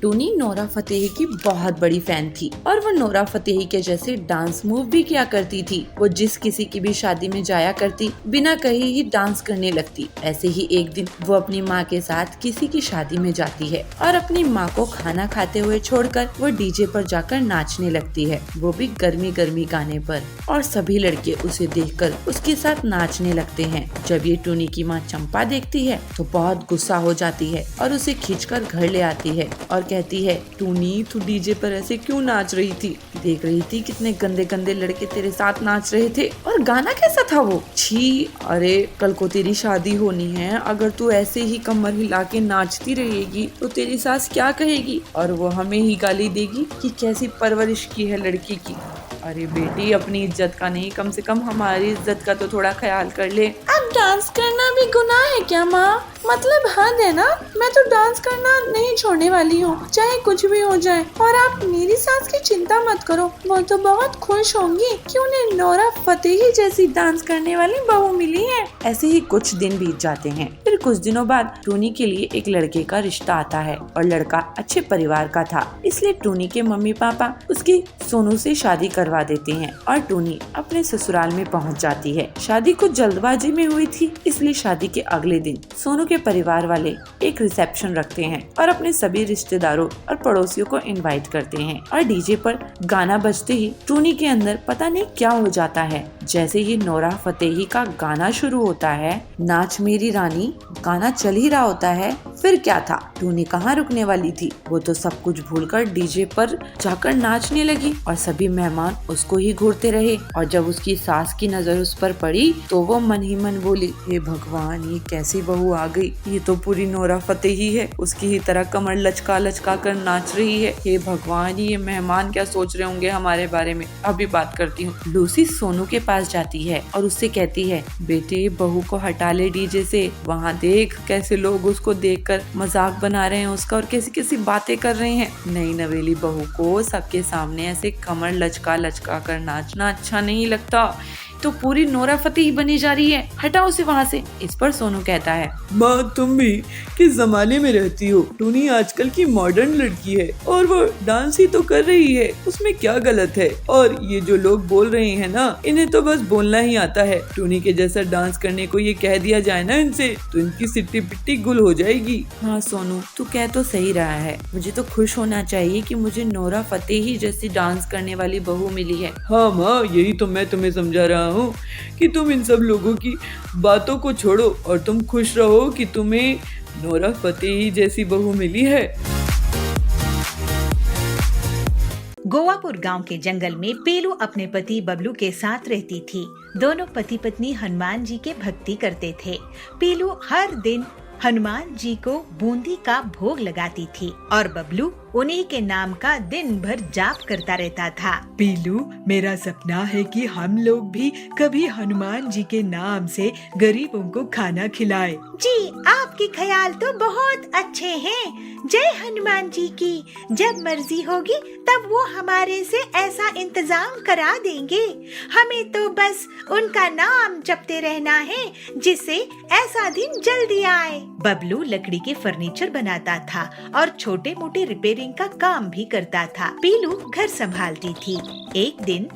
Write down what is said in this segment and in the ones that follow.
टूनी Nora Fatehi की बहुत बड़ी फैन थी और वो नोरा फतेही के जैसे डांस मूव भी किया करती थी। वो जिस किसी की भी शादी में जाया करती बिना कहे ही डांस करने लगती। ऐसे ही एक दिन वो अपनी माँ के साथ किसी की शादी में जाती है और अपनी माँ को खाना खाते हुए छोड़कर वो डीजे पर जाकर नाचने लगती है, वो भी गर्मी गर्मी गाने पर। और सभी लड़के उसे देखकर उसके साथ नाचने लगते हैं। जब ये टूनी की माँ चंपा देखती है तो बहुत गुस्सा हो जाती है और उसे खींचकर घर ले आती है और कहती है, टूनी तू डीजे पर ऐसे क्यों नाच रही थी? देख रही थी कितने गंदे गंदे लड़के तेरे साथ नाच रहे थे और गाना कैसा था वो? छी, अरे कल को तेरी शादी होनी है, अगर तू ऐसे ही कमर हिला के नाचती रहेगी तो तेरी सास क्या कहेगी और वो हमें ही गाली देगी कि कैसी परवरिश की है लड़की की। अरे बेटी, अपनी इज्जत का नहीं, कम से कम हमारी इज्जत का तो थोड़ा ख्याल कर ले। अब डांस करना भी गुनाह है क्या माँ? मतलब हद है ना। मैं तो डांस करना नहीं छोड़ने वाली हूँ, चाहे कुछ भी हो जाए। और आप मेरी सास की चिंता मत करो, वो तो बहुत खुश होंगी कि उन्हें नोरा फतेही जैसी डांस करने वाली बहू मिली है। ऐसे ही कुछ दिन बीत जाते हैं। फिर कुछ दिनों बाद टूनी के लिए एक लड़के का रिश्ता आता है और लड़का अच्छे परिवार का था, इसलिए टूनी के मम्मी पापा उसकी सोनू से शादी करवा देते हैं और टूनी अपने ससुराल में पहुंच जाती है। शादी कुछ जल्दबाजी में हुई थी, इसलिए शादी के अगले दिन सोनू के परिवार वाले एक रिसेप्शन रखते हैं और अपने सभी रिश्तेदारों और पड़ोसियों को इनवाइट करते हैं। और डीजे पर गाना बजते ही टूनी के अंदर पता नहीं क्या हो जाता है। जैसे ही नोरा फतेही का गाना शुरू होता है, नाच मेरी रानी, गाना चल ही रहा होता है, फिर क्या था, टूनी कहाँ रुकने वाली थी। वो तो सब कुछ भूलकर डीजे पर जाकर नाचने लगी और सभी मेहमान उसको ही घूरते रहे। और जब उसकी सास की नजर उस पर पड़ी तो वो मन ही मन बोली, हे भगवान, ये कैसी बहू आ गई, ये तो पूरी नोरा फतेही है, उसकी ही तरह कमर लचका लचका कर नाच रही है। हे भगवान, ये मेहमान क्या सोच रहे होंगे हमारे बारे में, अभी बात करती हूँ। लूसी सोनू के पास जाती है और उससे कहती है, बेटे बहू को हटा ले डीजे से, वहाँ देख कैसे लोग उसको देखकर मजाक बना रहे हैं उसका और कैसी कैसी बातें कर रहे हैं। नई नवेली बहू को सबके सामने ऐसे कमर लचका लचका कर नाचना अच्छा नहीं लगता, तो पूरी नोरा फतेही बनी जा रही है, हटाओ उसे वहाँ से। इस पर सोनू कहता है, माँ तुम भी किस जमाने में रहती हो? टूनी आजकल की मॉडर्न लड़की है और वो डांस ही तो कर रही है, उसमें क्या गलत है? और ये जो लोग बोल रहे हैं ना, इन्हें तो बस बोलना ही आता है। टूनी के जैसा डांस करने को ये कह दिया जाए ना इनसे, तो इनकी सिट्टी पिट्टी गुल हो जाएगी। हाँ सोनू, तू कह तो सही रहा है, मुझे तो खुश होना चाहिए कि मुझे नोरा फतेही जैसी डांस करने वाली बहू मिली है। हाँ माँ, यही तो मैं तुम्हें समझा रहा हूँ कि तुम इन सब लोगों की बातों को छोड़ो और तुम खुश रहो कि तुम्हें नोरा फतेही जैसी बहू मिली है। गोवापुर गांव के जंगल में पीलू अपने पति बबलू के साथ रहती थी। दोनों पति पत्नी हनुमान जी के भक्ति करते थे। पीलू हर दिन हनुमान जी को बूंदी का भोग लगाती थी और बबलू उन्हीं के नाम का दिन भर जाप करता रहता था। पीलू, मेरा सपना है कि हम लोग भी कभी हनुमान जी के नाम से गरीबों को खाना खिलाए। जी, आपके ख्याल तो बहुत अच्छे हैं। जय हनुमान जी की। जब मर्जी होगी तब वो हमारे से ऐसा इंतजाम करा देंगे। हमें तो बस उनका नाम जपते रहना है जिससे ऐसा दिन जल्दी आए। बबलू लकड़ी के फर्नीचर बनाता था और छोटे मोटे रिपेयरिंग का काम भी करता था। पीलू घर संभालती थी। एक दिन,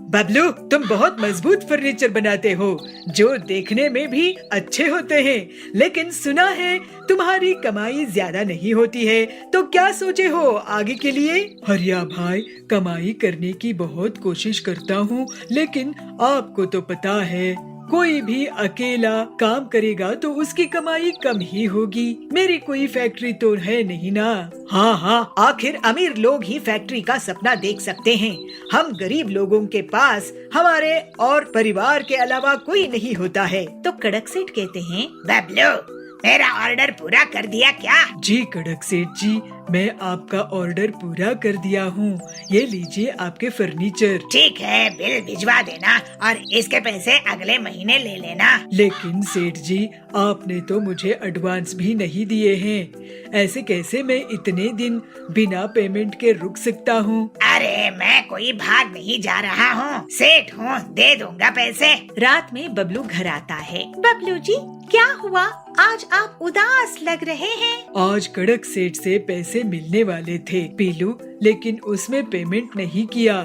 बबलू, तुम बहुत मजबूत फर्नीचर बनाते हो जो देखने में भी अच्छे होते हैं, लेकिन सुना है तुम्हारी कमाई ज्यादा नहीं होती है, तो क्या सोचे हो आगे के लिए? हरिया भाई, कमाई करने की बहुत कोशिश करता हूँ, लेकिन आपको तो पता है कोई भी अकेला काम करेगा तो उसकी कमाई कम ही होगी। मेरी कोई फैक्ट्री तो है नहीं ना। हाँ, आखिर अमीर लोग ही फैक्ट्री का सपना देख सकते हैं। हम गरीब लोगों के पास हमारे और परिवार के अलावा कोई नहीं होता है। तो कड़क सेठ कहते हैं, बबलू, मेरा ऑर्डर पूरा कर दिया क्या? जी कड़क सेठ जी, मैं आपका ऑर्डर पूरा कर दिया हूँ। ये लीजिए आपके फर्नीचर। ठीक है, बिल भिजवा देना और इसके पैसे अगले महीने ले लेना। लेकिन सेठ जी, आपने तो मुझे एडवांस भी नहीं दिए हैं। ऐसे कैसे मैं इतने दिन बिना पेमेंट के रुक सकता हूँ? अरे मैं कोई भाग नहीं जा रहा हूँ, सेठ हूँ, दे दूंगा पैसे। रात में बबलू घर आता है। बबलू जी, क्या हुआ? आज आप उदास लग रहे हैं। आज कड़क सेठ से पैसे मिलने वाले थे पीलू, लेकिन उसमें पेमेंट नहीं किया।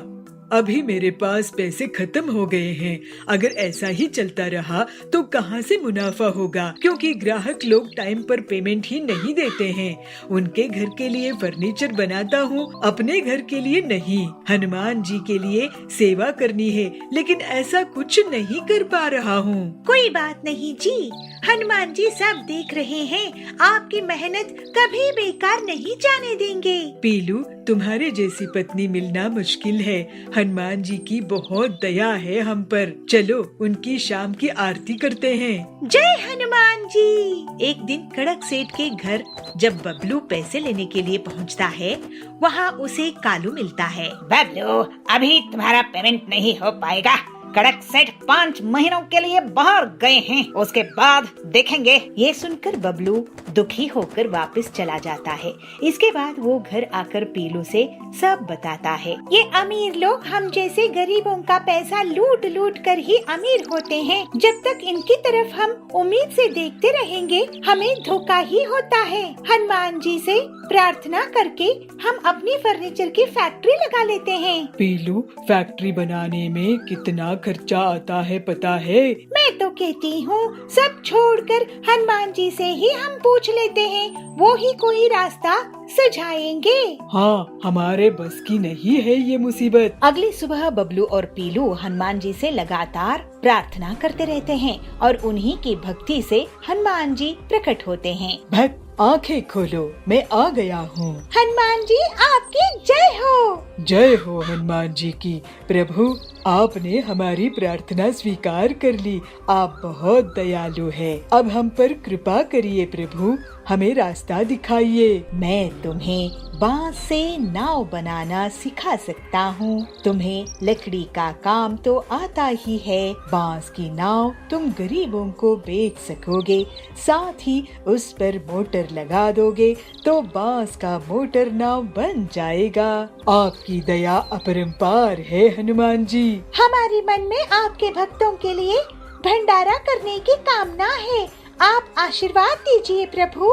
अभी मेरे पास पैसे खत्म हो गए हैं। अगर ऐसा ही चलता रहा तो कहाँ से मुनाफा होगा, क्योंकि ग्राहक लोग टाइम पर पेमेंट ही नहीं देते हैं। उनके घर के लिए फर्नीचर बनाता हूँ, अपने घर के लिए नहीं। हनुमान जी के लिए सेवा करनी है, लेकिन ऐसा कुछ नहीं कर पा रहा हूँ। कोई बात नहीं जी, हनुमान जी सब देख रहे हैं। आपकी मेहनत कभी बेकार नहीं जाने देंगे। पीलू, तुम्हारे जैसी पत्नी मिलना मुश्किल है। हनुमान जी की बहुत दया है हम पर। चलो उनकी शाम की आरती करते हैं। जय हनुमान जी। एक दिन कड़क सेठ के घर जब बबलू पैसे लेने के लिए पहुंचता है, वहाँ उसे कालू मिलता है। बबलू, अभी तुम्हारा पेमेंट नहीं हो पाएगा। कड़क सेठ 5 महीनों के लिए बाहर गए हैं, उसके बाद देखेंगे। ये सुनकर बबलू दुखी होकर वापस चला जाता है। इसके बाद वो घर आकर पीलू से सब बताता है। ये अमीर लोग हम जैसे गरीबों का पैसा लूट लूट कर ही अमीर होते हैं। जब तक इनकी तरफ हम उम्मीद से देखते रहेंगे, हमें धोखा ही होता है। हनुमान जी से प्रार्थना करके हम अपनी फर्नीचर की फैक्ट्री लगा लेते हैं। पीलू, फैक्ट्री बनाने में कितना खर्चा आता है पता है? मैं तो कहती हूँ सब छोड़कर हनुमान जी से ही हम पूछ लेते हैं, वो ही कोई रास्ता सुझाएंगे। हाँ, हमारे बस की नहीं है ये मुसीबत। अगली सुबह बबलू और पीलू हनुमान जी से लगातार प्रार्थना करते रहते हैं और उन्हीं की भक्ति से हनुमान जी प्रकट होते हैं। भक्त, आंखें खोलो, मैं आ गया हूँ। हनुमान जी आपकी जय हो। जय हो हनुमान जी की। प्रभु, आपने हमारी प्रार्थना स्वीकार कर ली। आप बहुत दयालु हैं। अब हम पर कृपा करिए प्रभु, हमें रास्ता दिखाइए। मैं तुम्हें बांस से नाव बनाना सिखा सकता हूँ। तुम्हें लकड़ी का काम तो आता ही है। बांस की नाव तुम गरीबों को बेच सकोगे, साथ ही उस पर मोटर लगा दोगे तो बांस का मोटर नाव बन जाएगा। आपकी दया अपरंपार है हनुमान जी। हमारे मन में आपके भक्तों के लिए भंडारा करने की कामना है। आप आशीर्वाद दीजिए प्रभु।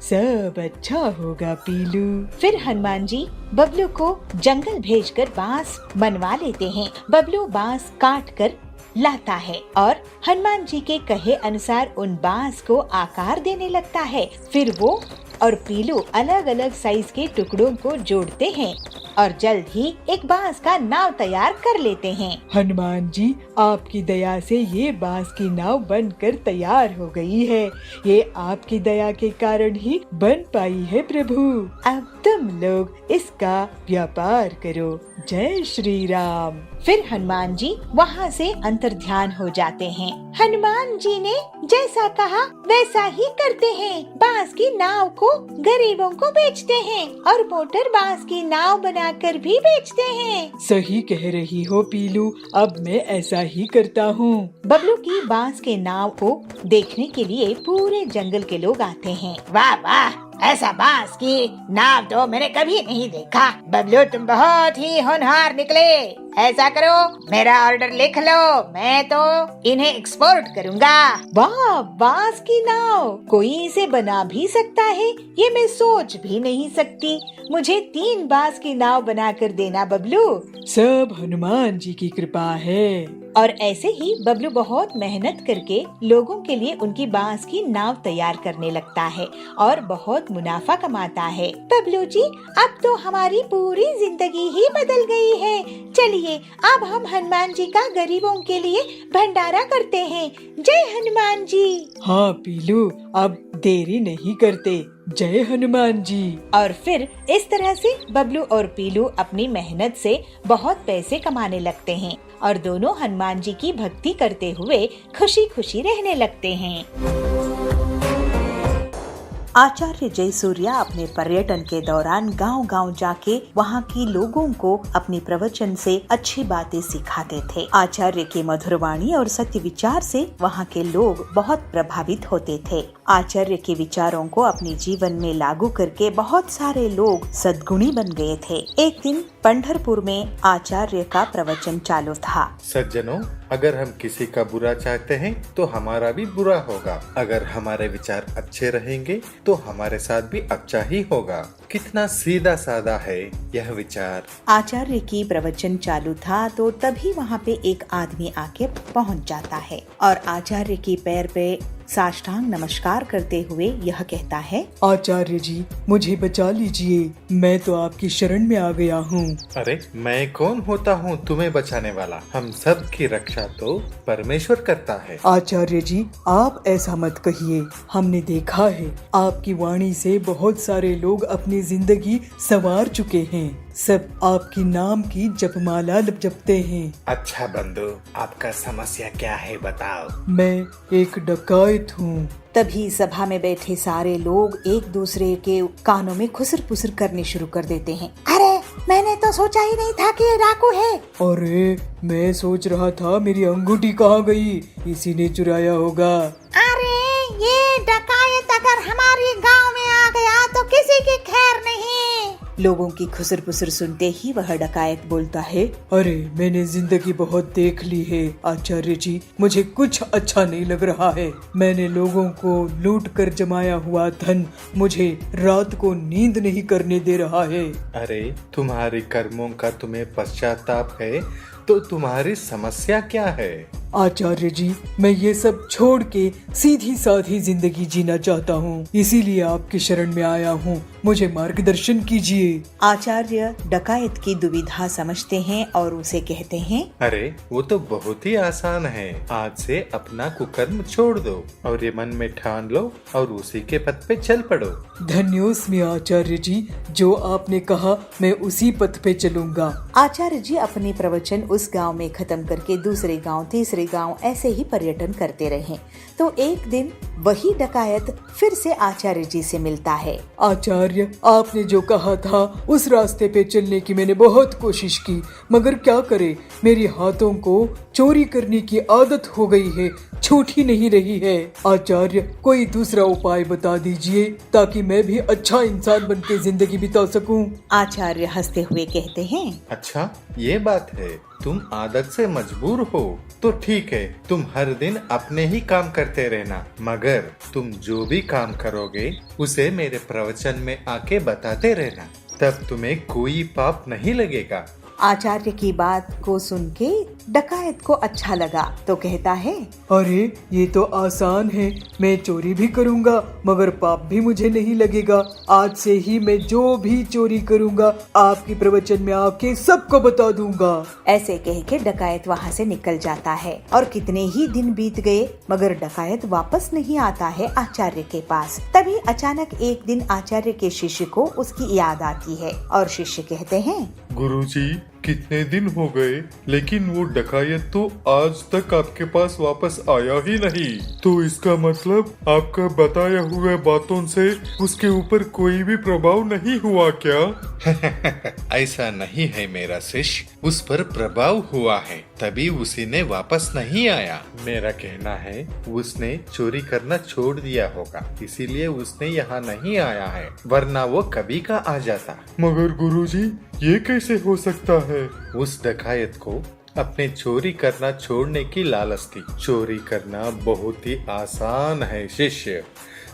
सब अच्छा होगा पीलू। फिर हनुमान जी बबलू को जंगल भेजकर बांस बनवा लेते हैं। बबलू बांस काट कर लाता है और हनुमान जी के कहे अनुसार उन बांस को आकार देने लगता है। फिर वो और पीलू अलग अलग साइज के टुकड़ों को जोड़ते हैं और जल्द ही एक बांस का नाव तैयार कर लेते हैं। हनुमान जी, आपकी दया से ये बांस की नाव बनकर तैयार हो गई है। ये आपकी दया के कारण ही बन पाई है प्रभु। अब तुम लोग इसका व्यापार करो। जय श्री राम। फिर हनुमान जी वहाँ से अंतर्ध्यान हो जाते हैं। हनुमान जी ने जैसा कहा वैसा ही करते हैं। बांस की नाव को गरीबों को बेचते हैं और मोटर बांस की नाव बनाकर भी बेचते हैं। सही कह रही हो पीलू, अब मैं ऐसा ही करता हूँ। बबलू की बांस के नाव को देखने के लिए पूरे जंगल के लोग आते हैं। वाह वाह, ऐसा बांस की नाव तो मैंने कभी नहीं देखा। बबलू, तुम बहुत ही होनहार निकले। ऐसा करो, मेरा ऑर्डर लिख लो, मैं तो इन्हें एक्सपोर्ट करूँगा। वाह, बांस की नाव कोई इसे बना भी सकता है, ये मैं सोच भी नहीं सकती। मुझे 3 बांस की नाव बनाकर देना बबलू। सब हनुमान जी की कृपा है। और ऐसे ही बबलू बहुत मेहनत करके लोगों के लिए उनकी बांस की नाव तैयार करने लगता है और बहुत मुनाफा कमाता है। बबलू जी, अब तो हमारी पूरी जिंदगी ही बदल गई है। चलिए अब हम हनुमान जी का गरीबों के लिए भंडारा करते हैं। जय हनुमान जी। हाँ पीलू, अब देरी नहीं करते। जय हनुमान जी। और फिर इस तरह से बबलू और पीलू अपनी मेहनत से बहुत पैसे कमाने लगते हैं और दोनों हनुमान जी की भक्ति करते हुए खुशी खुशी रहने लगते हैं। आचार्य जयसूर्या अपने पर्यटन के दौरान गांव-गांव जाके वहां के लोगों को अपनी प्रवचन से अच्छी बातें सिखाते थे। आचार्य के मधुर वाणी और सत्य विचार से वहां के लोग बहुत प्रभावित होते थे। आचार्य के विचारों को अपने जीवन में लागू करके बहुत सारे लोग सद्गुणी बन गए थे। एक दिन पंढरपुर में आचार्य का प्रवचन चालू था। सज्जनों, अगर हम किसी का बुरा चाहते हैं तो हमारा भी बुरा होगा। अगर हमारे विचार अच्छे रहेंगे तो हमारे साथ भी अच्छा ही होगा। कितना सीधा साधा है यह विचार। आचार्य की प्रवचन चालू था तो तभी वहाँ पे एक आदमी आके पहुँच जाता है और आचार्य की पैर पे साष्टांग नमस्कार करते हुए यह कहता है, आचार्य जी, मुझे बचा लीजिए, मैं तो आपकी शरण में आ गया हूँ। अरे मैं कौन होता हूँ तुम्हें बचाने वाला? हम सब की रक्षा तो परमेश्वर करता है। आचार्य जी, आप ऐसा मत कहिए। हमने देखा है आपकी वाणी से बहुत सारे लोग अपनी जिंदगी संवार चुके हैं। सब आपकी नाम की जपमाला जपते हैं। अच्छा बंधु, आपका समस्या क्या है बताओ। मैं एक डकायत हूँ। तभी सभा में बैठे सारे लोग एक दूसरे के कानों में खुसर पुसर करने शुरू कर देते हैं। अरे मैंने तो सोचा ही नहीं था कि ये डाकू है। अरे मैं सोच रहा था मेरी अंगूठी कहाँ गई, इसी ने चुराया होगा। अरे ये डकायत अगर हमारे गांव में आ गया तो किसी की खैर नहीं। लोगों की खुसर पुसर सुनते ही वह डकायत बोलता है, अरे मैंने जिंदगी बहुत देख ली है आचार्य जी, मुझे कुछ अच्छा नहीं लग रहा है। मैंने लोगों को लूट कर जमाया हुआ धन मुझे रात को नींद नहीं करने दे रहा है। अरे तुम्हारे कर्मों का तुम्हें पश्चाताप है तो तुम्हारी समस्या क्या है? आचार्य जी, मैं ये सब छोड़ के सीधी साधी जिंदगी जीना चाहता हूँ, इसीलिए आपकी शरण में आया हूँ, मुझे मार्गदर्शन कीजिए। आचार्य डकायत की दुविधा समझते हैं और उसे कहते हैं, अरे वो तो बहुत ही आसान है। आज से अपना कुकर्म छोड़ दो और ये मन में ठान लो और उसी के पथ पे चल पड़ो। धन्योस्मि आचार्य जी, जो आपने कहा मैं उसी पथ पे चलूंगा। आचार्य जी अपने प्रवचन उस गांव में खत्म करके दूसरे गांव, तीसरे गांव ऐसे ही पर्यटन करते रहे। तो एक दिन वही डकायत फिर से आचार्य जी से मिलता है। आचार्य, आपने जो कहा था उस रास्ते पे चलने की मैंने बहुत कोशिश की, मगर क्या करे, मेरे हाथों को चोरी करने की आदत हो गई है, छूट ही नहीं रही है। आचार्य, कोई दूसरा उपाय बता दीजिए ताकि मैं भी अच्छा इंसान बन के जिंदगी बिता सकूं। आचार्य हंसते हुए कहते हैं, अच्छा ये बात है, तुम आदत से मजबूर हो तो ठीक है, तुम हर दिन अपने ही काम करते रहना, मगर तुम जो भी काम करोगे उसे मेरे प्रवचन में आके बताते रहना, तब तुम्हें कोई पाप नहीं लगेगा। आचार्य की बात को सुन के डकायत को अच्छा लगा तो कहता है, अरे ये तो आसान है, मैं चोरी भी करूंगा मगर पाप भी मुझे नहीं लगेगा। आज से ही मैं जो भी चोरी करूंगा आपके प्रवचन में आके सबको बता दूंगा। ऐसे कह के डकायत वहाँ से निकल जाता है और कितने ही दिन बीत गए मगर डकायत वापस नहीं आता है आचार्य के पास। तभी अचानक एक दिन आचार्य के शिष्य को उसकी याद आती है और शिष्य कहते हैं, गुरुजी, कितने दिन हो गए लेकिन वो डकायत तो आज तक आपके पास वापस आया ही नहीं। तो इसका मतलब आपका बताया हुआ बातों से उसके ऊपर कोई भी प्रभाव नहीं हुआ क्या? ऐसा नहीं है मेरा शिष्य, उस पर प्रभाव हुआ है तभी उसी ने वापस नहीं आया। मेरा कहना है उसने चोरी करना छोड़ दिया होगा, इसीलिए उसने यहाँ नहीं आया है, वरना वो कभी का आ जाता। मगर गुरुजी, ये कैसे हो सकता है? उस डकायत को अपने चोरी करना छोड़ने की लालच थी। चोरी करना बहुत ही आसान है शिष्य,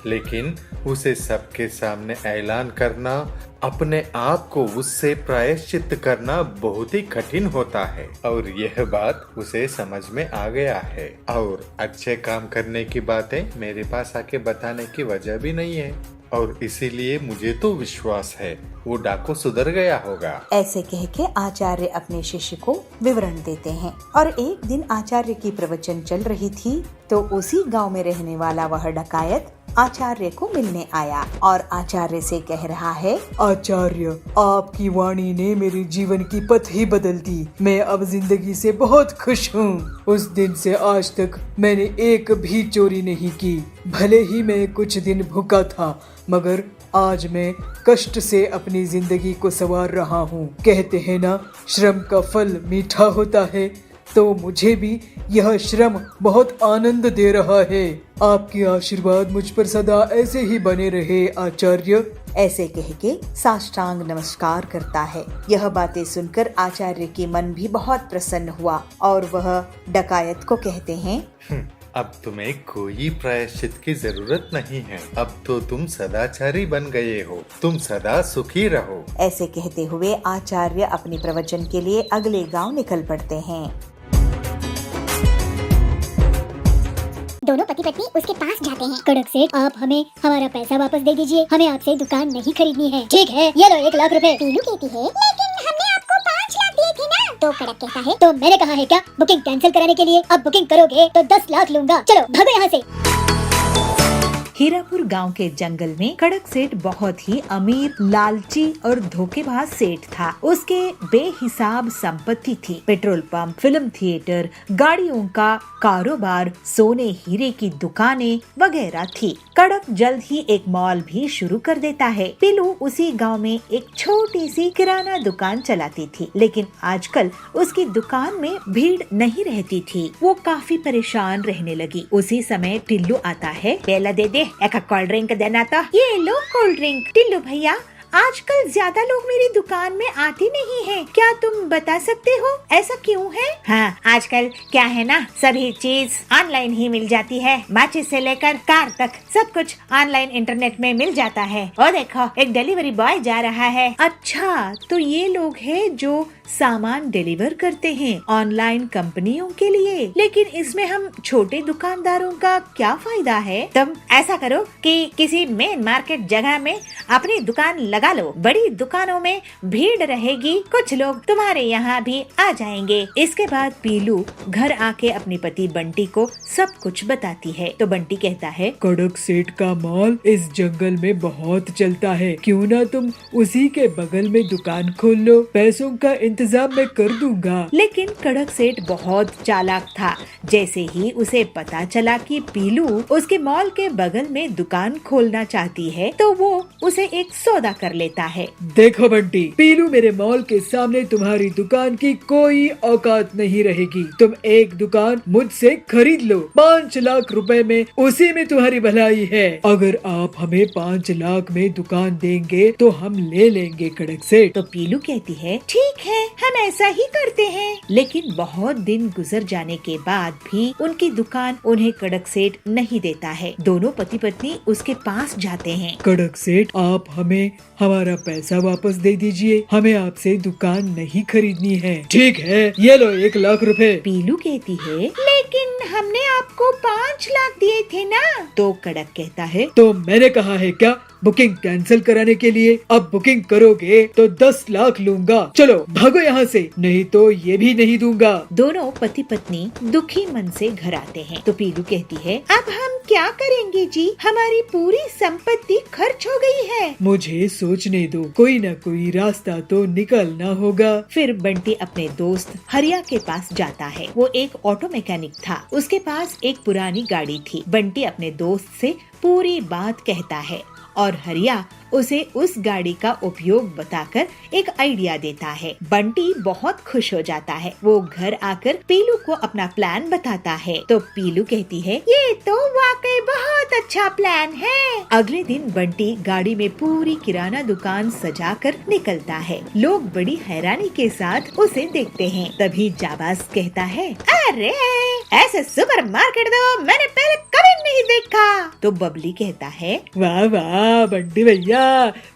लेकिन उसे सबके सामने ऐलान करना, अपने आप को उससे प्रायश्चित करना बहुत ही कठिन होता है और यह बात उसे समझ में आ गया है। और अच्छे काम करने की बातें मेरे पास आके बताने की वजह भी नहीं है और इसीलिए मुझे तो विश्वास है वो डाकू सुधर गया होगा। ऐसे कह के आचार्य अपने शिष्य को विवरण देते हैं। और एक दिन आचार्य की प्रवचन चल रही थी तो उसी गांव में रहने वाला वह डकायत आचार्य को मिलने आया और आचार्य से कह रहा है, आचार्य, आपकी वाणी ने मेरे जीवन की पथ ही बदल दी। मैं अब जिंदगी से बहुत खुश हूँ। उस दिन से आज तक मैंने एक भी चोरी नहीं की। भले ही मैं कुछ दिन भूखा था मगर आज मैं कष्ट से अपनी जिंदगी को संवार रहा हूँ। कहते हैं ना, श्रम का फल मीठा होता है, तो मुझे भी यह श्रम बहुत आनंद दे रहा है। आपके आशीर्वाद मुझ पर सदा ऐसे ही बने रहे आचार्य। ऐसे कह के साष्टांग नमस्कार करता है। यह बातें सुनकर आचार्य के मन भी बहुत प्रसन्न हुआ और वह डकायत को कहते हैं, अब तुम्हें कोई प्रायश्चित की जरूरत नहीं है। अब तो तुम सदाचारी बन गए हो। तुम सदा सुखी रहो। ऐसे कहते हुए आचार्य अपने प्रवचन के लिए अगले गांव निकल पड़ते हैं। दोनों पति पत्नी उसके पास जाते हैं। कड़क सेठ, आप हमें हमारा पैसा वापस दे दीजिए, हमें आपसे दुकान नहीं खरीदनी है। ठीक है, ये लो 1 लाख रुपए। पीलू कहती है, लेकिन हमने आपको 5 लाख दिए थे ना। तो कड़क कहता है, तो मैंने कहा है क्या बुकिंग कैंसिल कराने के लिए? अब बुकिंग करोगे तो 10 लाख लूंगा। चलो भागो यहाँ से। हीरापुर गांव के जंगल में कड़क सेठ बहुत ही अमीर, लालची और धोखेबाज सेठ था। उसके बेहिसाब संपत्ति थी। पेट्रोल पंप, फिल्म थिएटर, गाड़ियों का कारोबार, सोने हीरे की दुकानें वगैरह थी। कड़क जल्द ही एक मॉल भी शुरू कर देता है। पीलू उसी गांव में एक छोटी सी किराना दुकान चलाती थी, लेकिन आजकल उसकी दुकान में भीड़ नहीं रहती थी। वो काफी परेशान रहने लगी। उसी समय टिल्लू आता है। पहला दे दे, एक कोल्ड ड्रिंक देना था। ये लो कोल्ड ड्रिंक। टिल्लू भैया, आजकल ज्यादा लोग मेरी दुकान में आते नहीं हैं। क्या तुम बता सकते हो ऐसा क्यों है? हाँ, आजकल क्या है ना, सभी चीज ऑनलाइन ही मिल जाती है। माचिस से लेकर कार तक सब कुछ ऑनलाइन इंटरनेट में मिल जाता है। और देखो, एक डिलीवरी बॉय जा रहा है। अच्छा, तो ये लोग हैं जो सामान डिलीवर करते हैं ऑनलाइन कंपनियों के लिए। लेकिन इसमें हम छोटे दुकानदारों का क्या फायदा है? तुम ऐसा करो कि किसी मेन मार्केट जगह में अपनी दुकान लगा लो। बड़ी दुकानों में भीड़ रहेगी, कुछ लोग तुम्हारे यहाँ भी आ जाएंगे। इसके बाद पीलू घर आके अपने पति बंटी को सब कुछ बताती है। तो बंटी कहता है, कड़क सेठ का मॉल इस जंगल में बहुत चलता है, क्यों ना तुम उसी के बगल में दुकान खोल लो। पैसों का इंतजाम मैं कर दूंगा। लेकिन कड़क सेठ बहुत चालाक था। जैसे ही उसे पता चला कि पीलू उसके मॉल के बगल में दुकान खोलना चाहती है, तो वो उसे एक सौदा कर लेता है। देखो बंटी, पीलू मेरे मॉल के सामने तुम्हारी दुकान की कोई औकात नहीं रहेगी। तुम एक दुकान मुझसे खरीद लो 5 लाख रुपए में, उसी में तुम्हारी भलाई है। अगर आप हमें 5 लाख में दुकान देंगे तो हम ले लेंगे कड़क सेठ। तो पीलू कहती है, ठीक है, हम ऐसा ही करते हैं। लेकिन बहुत दिन गुजर जाने के बाद भी उनकी दुकान उन्हें कड़क सेठ नहीं देता है। दोनों पति पत्नी उसके पास जाते हैं। कड़क सेठ, आप हमें हमारा पैसा वापस दे दीजिए, हमें आपसे दुकान नहीं खरीदनी है। ठीक है, ये लो 1 लाख रुपए। पीलू कहती है, लेकिन हमने आपको 5 लाख दिए थे ना। तो कड़क कहता है, तो मैंने कहा है क्या बुकिंग कैंसिल कराने के लिए? अब बुकिंग करोगे तो 10 लाख लूंगा। चलो भागो यहाँ से, नहीं तो ये भी नहीं दूंगा। दोनों पति पत्नी दुखी मन से घर आते हैं। तो पीलू कहती है, अब हम क्या करेंगे जी, हमारी पूरी संपत्ति खर्च हो गई है। मुझे सोचने दो, कोई न कोई रास्ता तो निकलना होगा। फिर बंटी अपने दोस्त हरिया के पास जाता है। वो एक ऑटो मैकेनिक था। उसके पास एक पुरानी गाड़ी थी। बंटी अपने दोस्त से पूरी बात कहता है और हरिया उसे उस गाड़ी का उपयोग बताकर एक आइडिया देता है। बंटी बहुत खुश हो जाता है। वो घर आकर पीलू को अपना प्लान बताता है। तो पीलू कहती है, ये तो वाकई बहुत अच्छा प्लान है। अगले दिन बंटी गाड़ी में पूरी किराना दुकान सजाकर निकलता है। लोग बड़ी हैरानी के साथ उसे देखते हैं। तभी जाबाज कहता है, अरे ऐसे सुपर मार्केट तो मैंने पहले कभी नहीं देखा। तो बबली कहता है, वाह वाह बंटी भैया,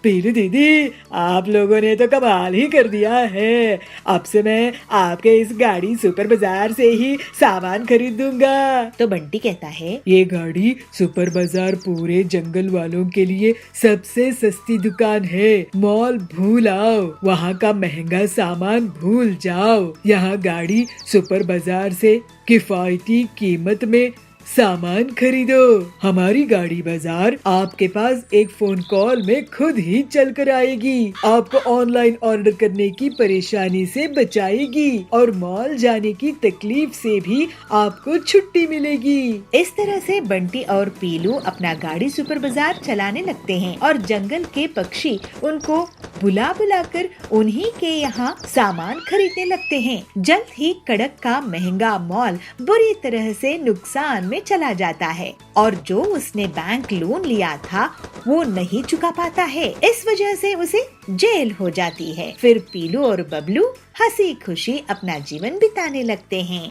पीलू दीदी, आप लोगों ने तो कमाल ही कर दिया है। अब से मैं आपके इस गाड़ी सुपर बाजार से ही सामान खरीद दूंगा। तो बंटी कहता है, ये गाड़ी सुपर बाजार पूरे जंगल वालों के लिए सबसे सस्ती दुकान है। मॉल भूल आओ, वहाँ का महंगा सामान भूल जाओ। यहाँ गाड़ी सुपर बाजार से किफायती कीमत में सामान खरीदो। हमारी गाड़ी बाजार आपके पास एक फोन कॉल में खुद ही चल कर आएगी। आपको ऑनलाइन ऑर्डर करने की परेशानी से बचाएगी और मॉल जाने की तकलीफ से भी आपको छुट्टी मिलेगी। इस तरह से बंटी और पीलू अपना गाड़ी सुपर बाजार चलाने लगते हैं और जंगल के पक्षी उनको बुला बुलाकर उन्हीं के यहाँ सामान खरीदने लगते हैं। जल्द ही कड़क का महंगा मॉल बुरी तरह से नुकसान में चला जाता है और जो उसने बैंक लोन लिया था वो नहीं चुका पाता है। इस वजह से उसे जेल हो जाती है। फिर पीलू और बबलू हंसी खुशी अपना जीवन बिताने लगते हैं।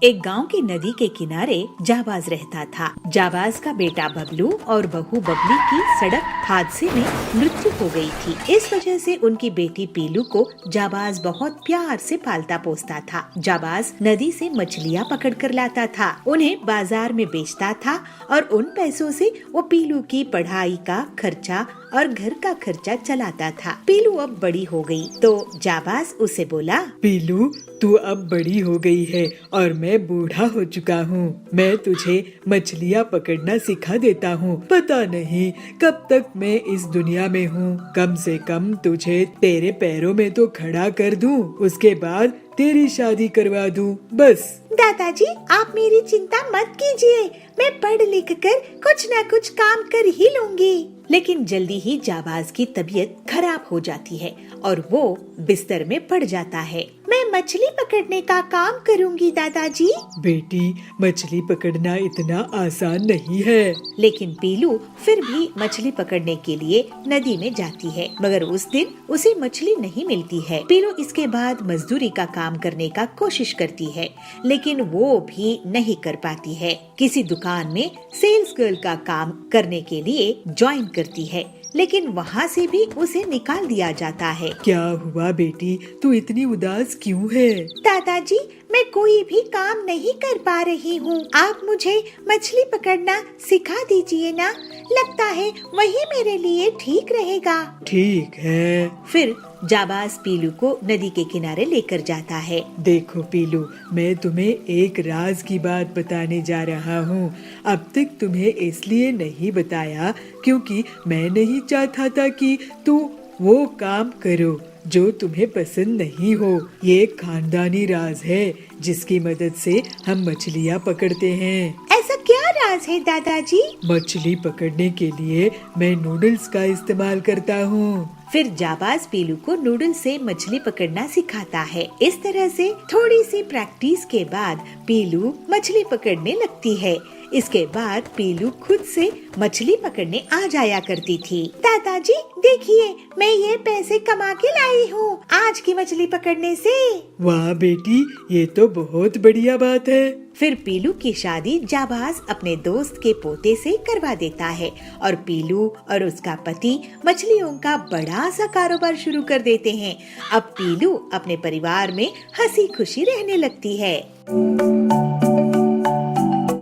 एक गांव की नदी के किनारे जाबाज रहता था। जाबाज का बेटा बबलू और बहू बबली की सड़क हादसे में मृत्यु हो गई थी। इस वजह से उनकी बेटी पीलू को जाबाज बहुत प्यार से पालता पोसता था। जाबाज नदी से मछलियाँ पकड़ कर लाता था, उन्हें बाजार में बेचता था और उन पैसों से वो पीलू की पढ़ाई का खर्चा और घर का खर्चा चलाता था। पीलू अब बड़ी हो गई तो जाबाज उसे बोला, पीलू तू अब बड़ी हो गई है और मैं बूढ़ा हो चुका हूँ। मैं तुझे मछलियाँ पकड़ना सिखा देता हूँ। पता नहीं कब तक मैं इस दुनिया में हूँ। कम से कम तुझे तेरे पैरों में तो खड़ा कर दूँ, उसके बाद तेरी शादी करवा दूँ बस। दादाजी आप मेरी चिंता मत कीजिए, मैं पढ़ लिख कर कुछ न कुछ काम कर ही लूंगी। लेकिन जल्दी ही जाबाज की तबीयत खराब हो जाती है और वो बिस्तर में पड़ जाता है। मैं मछली पकड़ने का काम करूंगी दादाजी। बेटी मछली पकड़ना इतना आसान नहीं है। लेकिन पीलू फिर भी मछली पकड़ने के लिए नदी में जाती है, मगर उस दिन उसे मछली नहीं मिलती है। पीलू इसके बाद मजदूरी का काम करने का कोशिश करती है, लेकिन वो भी नहीं कर पाती है। किसी दुकान में सेल्स गर्ल का काम करने के लिए ज्वाइन करती है, लेकिन वहाँ से भी उसे निकाल दिया जाता है। क्या हुआ बेटी, तू इतनी उदास क्यों है? दादाजी मैं कोई भी काम नहीं कर पा रही हूँ। आप मुझे मछली पकड़ना सिखा दीजिए ना, लगता है वही मेरे लिए ठीक रहेगा। ठीक है। फिर जाबाज पीलू को नदी के किनारे लेकर जाता है। देखो पीलू, मैं तुम्हें एक राज की बात बताने जा रहा हूँ। अब तक तुम्हें इसलिए नहीं बताया क्योंकि मैं नहीं चाहता था कि तू वो काम करो जो तुम्हें पसंद नहीं हो। ये एक खानदानी राज है जिसकी मदद से हम मछलियाँ पकड़ते हैं। ऐसा क्या राज है दादाजी? मछली पकड़ने के लिए मैं नूडल्स का इस्तेमाल करता हूँ। फिर जाबाज पीलू को नूडल्स से मछली पकड़ना सिखाता है। इस तरह से थोड़ी सी प्रैक्टिस के बाद पीलू मछली पकड़ने लगती है। इसके बाद पीलू खुद से मछली पकड़ने आ जाया करती थी। दादाजी देखिए, मैं ये पैसे कमा के लाई हूँ आज की मछली पकड़ने से। वाह बेटी, ये तो बहुत बढ़िया बात है। फिर पीलू की शादी जाबाज अपने दोस्त के पोते से करवा देता है और पीलू और उसका पति मछलियों का बड़ा सा कारोबार शुरू कर देते हैं। अब पीलू अपने परिवार में हंसी खुशी रहने लगती है।